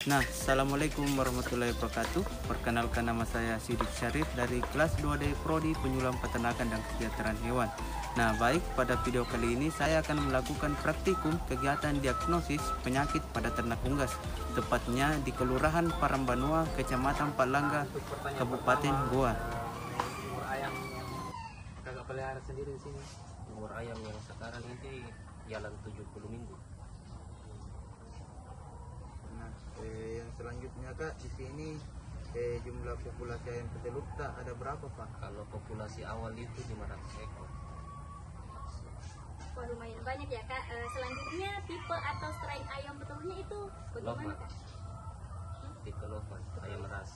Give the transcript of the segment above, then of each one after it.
Nah, Assalamualaikum warahmatullahi wabarakatuh. Perkenalkan, nama saya Sidik Syarif dari kelas 2D Prodi Penyuluhan Peternakan dan Kesejahteraan Hewan. Nah, baik, pada video kali ini saya akan melakukan praktikum kegiatan diagnosis penyakit pada ternak unggas, tepatnya di Kelurahan Parambanua, Kecamatan Palangga, Kabupaten Goa. Umur ayam yang kakak pelihara sendiri di sini. Umur ayam yang sekarang ini jalan 70 minggu. Nah, yang selanjutnya Kak, di sini jumlah populasi ayam petelur tak ada berapa Pak? Kalau populasi awal itu 500 ekor. Wah, lumayan banyak ya Kak. Selanjutnya tipe atau strain ayam petelurnya itu bagaimana Lovan. Kak? Tipe Lovan, ayam ras.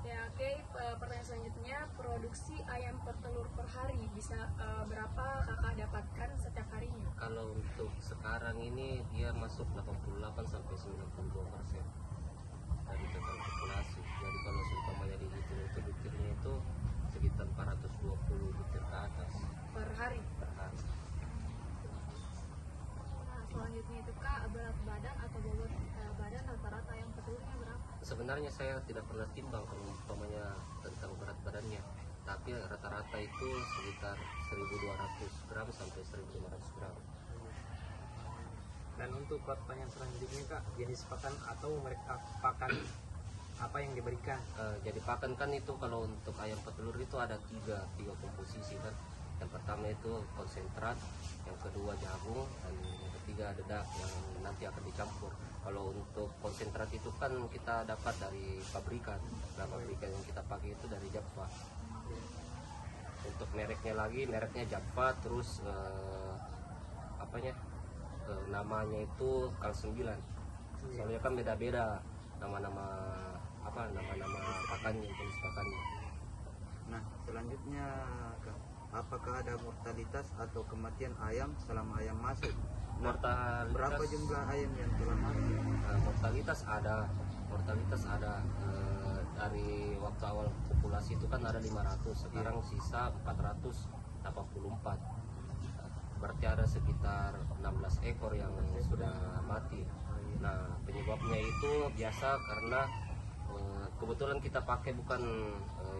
Ya, oke. Pertanyaan selanjutnya, produksi ayam petelur per hari bisa berapa kakak dapatkan setiap harinya? Kalau untuk sekarang ini dia masuk 88 sampai 92% dari total populasi. Jadi kalau seumpamanya dihitung itu butirnya itu sekitar 420 butir ke atas Per hari. per hari. Nah, selanjutnya itu Kak, berat badan atau bobot badan rata-rata ayam petelurnya berapa? Sebenarnya saya tidak pernah timbang kalau umpamanya tentang berat badannya, tapi rata-rata itu sekitar 1200 gram sampai 1500 gram. Dan untuk pertanyaan selanjutnya Kak, jenis pakan atau mereka pakan apa yang diberikan? Jadi pakan kan itu kalau untuk ayam petelur itu ada tiga komposisi kan. Yang pertama itu konsentrat, yang kedua jagung, dan yang ketiga dedak yang nanti akan dicampur. Kalau untuk konsentrat itu kan kita dapat dari pabrikan. Nah, pabrikan yang kita pakai itu dari Java. Untuk mereknya lagi, mereknya Java, terus namanya itu Kal 9. Soalnya kan beda-beda nama-nama pakannya, jenis pakannya. Nah, selanjutnya Kak, apakah ada mortalitas atau kematian ayam selama ayam masuk? Mortalitas, Berapa jumlah ayam yang telah mati? mortalitas ada. Dari waktu awal populasi itu kan ada 500, sekarang sisa 484. Berarti ada sekitar 16 ekor yang sudah mati. Nah, penyebabnya itu biasa karena kebetulan kita pakai bukan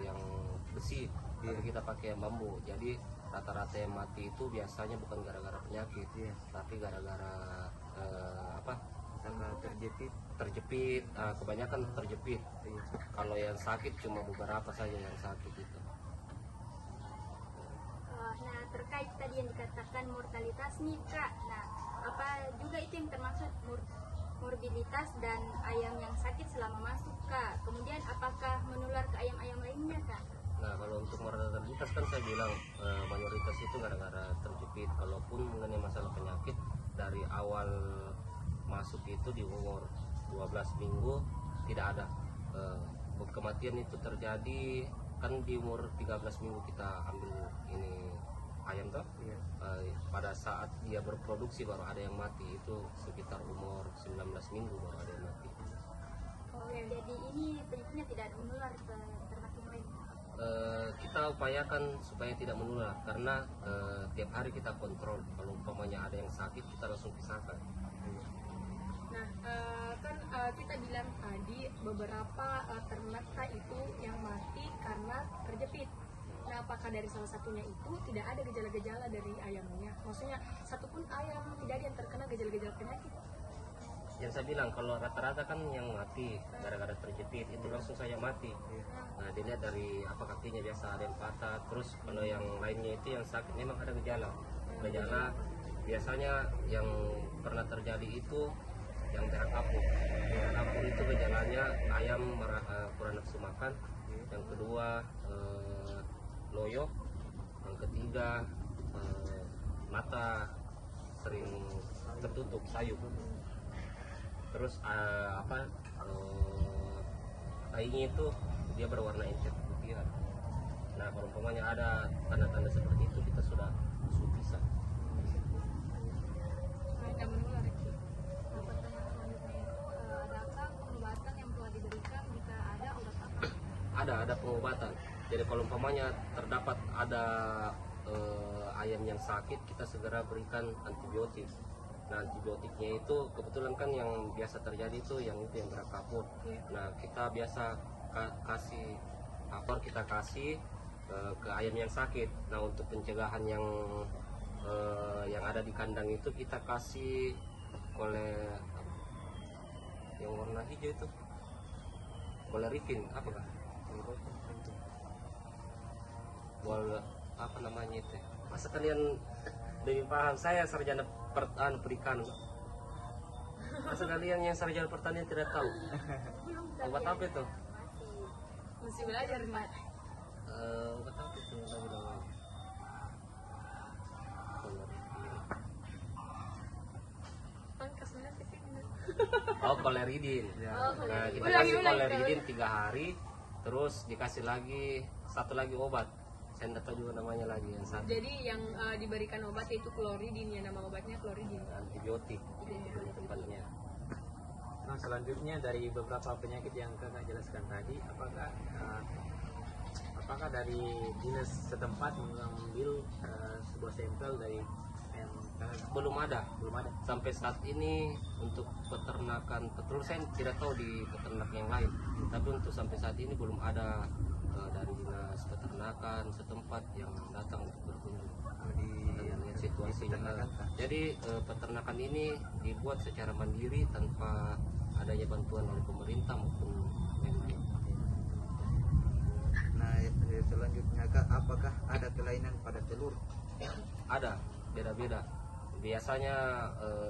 yang besi, tapi kita pakai yang bambu. Jadi rata-rata yang mati itu biasanya bukan gara-gara penyakit, tapi gara-gara Karena terjepit. Kebanyakan terjepit. Kalau yang sakit cuma beberapa saja yang sakit itu. Nah, terkait tadi yang dikatakan mortalitas nih Kak. Nah, apa juga itu yang termasuk morbiditas dan ayam yang sakit selama masuk Kak? Kemudian apakah menular ke ayam-ayam lainnya Kak? Nah, kalau untuk mortalitas kan saya bilang mayoritas itu gara-gara terjepit. Kalaupun mengenai masalah penyakit dari awal masuk itu di umur 12 minggu tidak ada. Kematian itu terjadi kan di umur 13 minggu kita ambil ini ayam toh. Pada saat dia berproduksi baru ada yang mati, itu sekitar umur 19 minggu baru ada yang mati. Oh ya, jadi ini penyakitnya tidak ada menular ke ternak yang lain. Kita upayakan supaya tidak menular karena tiap hari kita kontrol. Kalau umpamanya ada yang sakit kita langsung pisahkan. Nah, kan kita bilang tadi beberapa ternak itu yang mati karena terjepit. Nah, apakah dari salah satunya itu tidak ada gejala-gejala dari ayamnya? Maksudnya satupun ayam tidak ada yang terkena gejala-gejala penyakit? Yang saya bilang kalau rata-rata kan yang mati gara-gara terjepit itu langsung saja mati. Nah, dilihat dari kakinya biasa ada yang patah. Terus kalau yang lainnya itu yang sakit memang ada gejala. Biasanya yang pernah terjadi itu yang darah kapur. Darah kapur itu gejalanya ayam kurang nafsu makan. Yang kedua loyo. Yang ketiga mata sering tertutup sayu. Terus tainya itu dia berwarna encer putihan. Nah, kalau umpamanya ada tanda-tanda seperti itu kita sudah pisah. Tidak menular. Nah, pertanyaan selanjutnya, adakah pengobatan yang telah diberikan? Jika ada, obat apa? Ada pengobatan. Jadi kalau umpamanya terdapat ada ayam yang sakit, kita segera berikan antibiotik. Nah, antibiotiknya itu kebetulan kan yang biasa terjadi itu yang berak kapur. Nah, kita biasa kasih kapur, kita kasih ke ayam yang sakit. Nah, untuk pencegahan yang ada di kandang itu kita kasih yang warna hijau itu, kolerifin apa kah? Apa namanya itu? Masa kalian lebih paham? Saya sarjana perikanan. Masa kalian yang sarjana pertanian tidak tahu? Obat apa itu? Masih belajar, Mat. Obat apa itu namanya? Oh, koleridin. Nah, kita kasih koleridin 3 hari, terus dikasih lagi satu lagi obat. Saya tidak tahu juga namanya lagi yang satu. Jadi yang diberikan obat itu kloridin ya, nama obatnya kloridin. Antibiotik tempatnya. Nah, selanjutnya dari beberapa penyakit yang kakak jelaskan tadi, apakah dari dinas setempat mengambil sebuah sampel dari Belum ada. belum ada? Sampai saat ini untuk peternakan petelur saya tidak tahu di peternak yang lain. Tapi untuk sampai saat ini belum ada dari dinas peternakan setempat yang datang untuk berkunjung di lihat situasinya. peternakan, Kak? Jadi peternakan ini dibuat secara mandiri tanpa adanya bantuan oleh pemerintah maupun Pemda. Nah, selanjutnya Kak, apakah ada kelainan pada telur? Ada beda-beda. Biasanya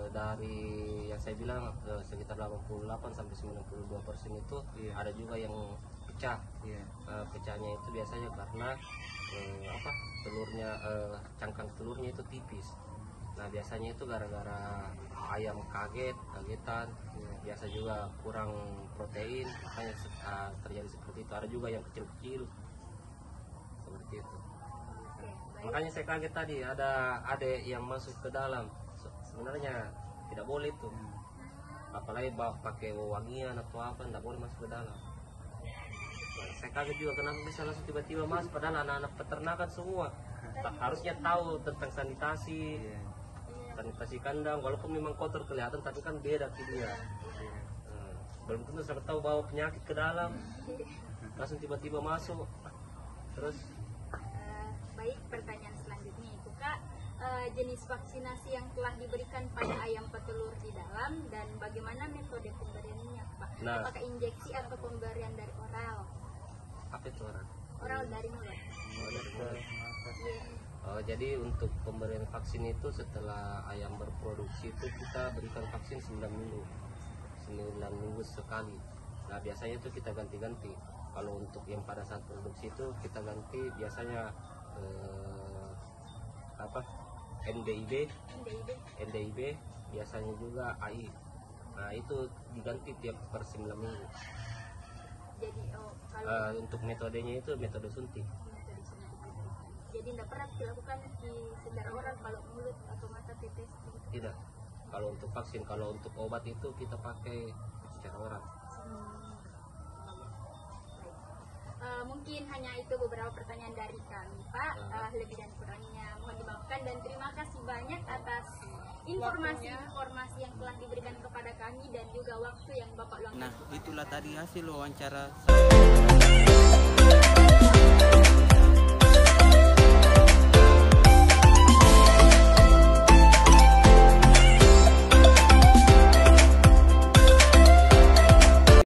dari yang saya bilang sekitar 88 sampai 92% itu Iya. ada juga yang pecah. Iya. Pecahnya itu biasanya karena telurnya, cangkang telurnya itu tipis. Nah, biasanya itu gara-gara ayam kagetan. Biasa juga kurang protein, makanya terjadi seperti itu. Ada juga yang kecil-kecil seperti itu. Makanya saya kaget tadi ada adek yang masuk ke dalam. Sebenarnya tidak boleh itu, apalagi pakai wangian atau apa, tidak boleh masuk ke dalam. Nah, saya kaget juga kenapa bisa langsung tiba-tiba masuk, padahal anak-anak peternakan semua harusnya tahu tentang sanitasi. Iya. Sanitasi kandang, walaupun memang kotor kelihatan, tapi kan beda dia. Belum tentu sampai tahu bawa penyakit ke dalam, langsung tiba-tiba masuk. Terus Baik, pertanyaan selanjutnya itu Kak, jenis vaksinasi yang telah diberikan pada ayam petelur di dalam dan bagaimana metode pemberiannya Pak? Nah. Apakah injeksi atau pemberian dari oral? apa itu orang? Oral dari mulut. Iya. Jadi untuk pemberian vaksin itu setelah ayam berproduksi itu kita berikan vaksin 9 minggu sekali. Nah, biasanya itu kita ganti-ganti. Kalau untuk yang pada saat produksi itu kita ganti biasanya NDIB, biasanya juga AI. Nah, itu diganti tiap per 9 minggu. Jadi kalau Untuk metodenya itu metode suntik. metode suntik itu. Jadi tidak pernah dilakukan di secara oral kalau mulut atau mata tetes gitu. Tidak. Kalau untuk vaksin, kalau untuk obat itu kita pakai secara oral. Mungkin hanya itu beberapa pertanyaan dari kami Pak. Lebih dan kurangnya mohon dimaafkan dan terima kasih banyak atas informasi yang telah diberikan kepada kami dan juga waktu yang Bapak luangkan. Nah, itulah tadi hasil wawancara saya.